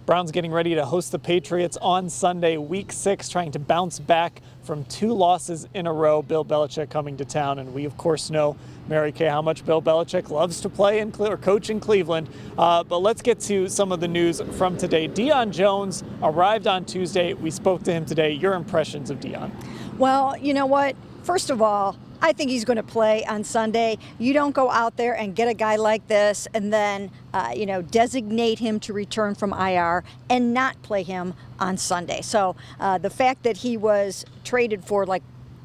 Browns getting ready to host the Patriots on Sunday, Week 6, trying to bounce back from 2 losses in a row. Bill Belichick coming to town, and we of course know, Mary Kay, how much Bill Belichick loves to play or coach in Cleveland. But let's get to some of the news from today. Deion Jones arrived on Tuesday. We spoke to him today. Your impressions of Deion? Well, you know what? First of all, I think he's going to play on Sunday. You don't go out there and get a guy like this and then, designate him to return from IR and not play him on Sunday. So the fact that he was traded for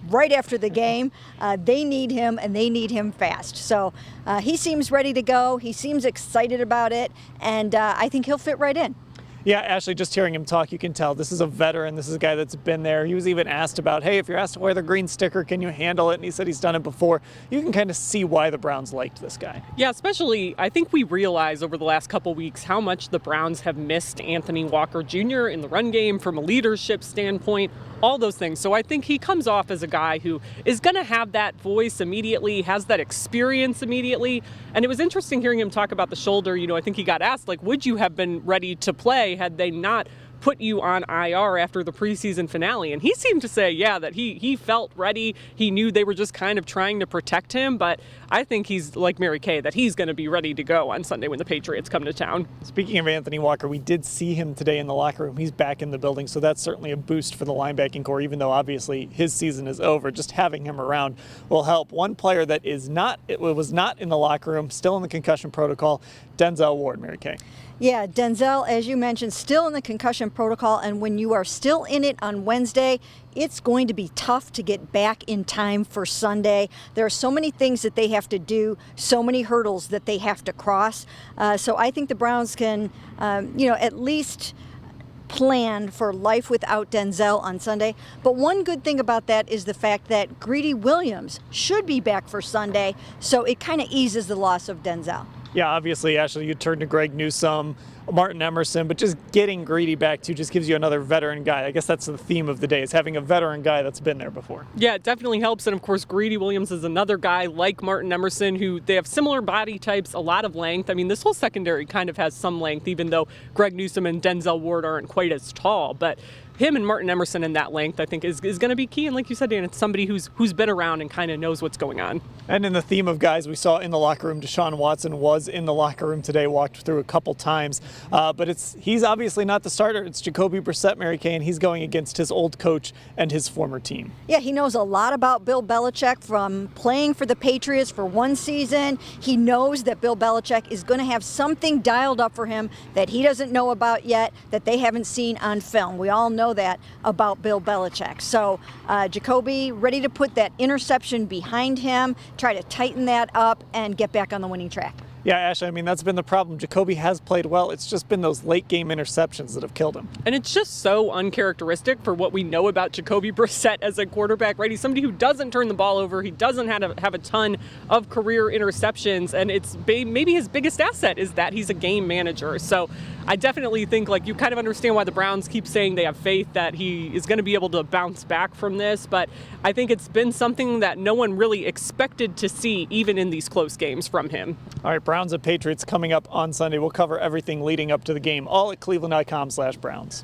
right after the game, they need him and they need him fast. So he seems ready to go. He seems excited about it, and I think he'll fit right in. Yeah, Ashley, just hearing him talk, you can tell this is a veteran. This is a guy that's been there. He was even asked about, hey, if you're asked to wear the green sticker, can you handle it? And he said he's done it before. You can kind of see why the Browns liked this guy. Yeah, especially, I think we realize over the last couple weeks how much the Browns have missed Anthony Walker Jr. in the run game from a leadership standpoint, all those things. So I think he comes off as a guy who is going to have that voice immediately, has that experience immediately. And it was interesting hearing him talk about the shoulder. I think he got asked, would you have been ready to play had they not put you on IR after the preseason finale? And he seemed to say, yeah, that he felt ready. He knew they were just kind of trying to protect him. But I think he's like Mary Kay, that he's going to be ready to go on Sunday when the Patriots come to town. Speaking of Anthony Walker, we did see him today in the locker room. He's back in the building, so that's certainly a boost for the linebacking core, even though obviously his season is over. Just having him around will help. One player that was not in the locker room, still in the concussion protocol, Denzel Ward, Mary Kay. Yeah, Denzel, as you mentioned, still in the concussion protocol, and when you are still in it on Wednesday, it's going to be tough to get back in time for Sunday. There are so many things that they have to do, so many hurdles that they have to cross. So I think the Browns can, at least plan for life without Denzel on Sunday. But one good thing about that is the fact that Greedy Williams should be back for Sunday, so it kind of eases the loss of Denzel. Yeah, obviously, Ashley, you turn to Greg Newsome, Martin Emerson, but just getting Greedy back too just gives you another veteran guy. I guess that's the theme of the day, is having a veteran guy that's been there before. Yeah, it definitely helps. And of course, Greedy Williams is another guy like Martin Emerson who they have similar body types, a lot of length. I mean, this whole secondary kind of has some length, even though Greg Newsome and Denzel Ward aren't quite as tall. But him and Martin Emerson in that length, I think, is going to be key. And like you said, Dan, it's somebody who's been around and kind of knows what's going on. And in the theme of guys we saw in the locker room, Deshaun Watson was in the locker room today, walked through a couple times. But he's obviously not the starter. It's Jacoby Brissett, Mary Kay, and he's going against his old coach and his former team. Yeah, he knows a lot about Bill Belichick from playing for the Patriots for one season. He knows that Bill Belichick is going to have something dialed up for him that he doesn't know about yet, that they haven't seen on film. We all know that about Bill Belichick. So Jacoby ready to put that interception behind him, try to tighten that up and get back on the winning track. Yeah, Ashley, I mean, that's been the problem. Jacoby has played well. It's just been those late game interceptions that have killed him. And it's just so uncharacteristic for what we know about Jacoby Brissett as a quarterback, right? He's somebody who doesn't turn the ball over. He doesn't have a ton of career interceptions. And it's maybe his biggest asset is that he's a game manager. So I definitely think you kind of understand why the Browns keep saying they have faith that he is going to be able to bounce back from this. But I think it's been something that no one really expected to see, even in these close games from him. All right, Browns and Patriots coming up on Sunday. We'll cover everything leading up to the game, all at cleveland.com/Browns.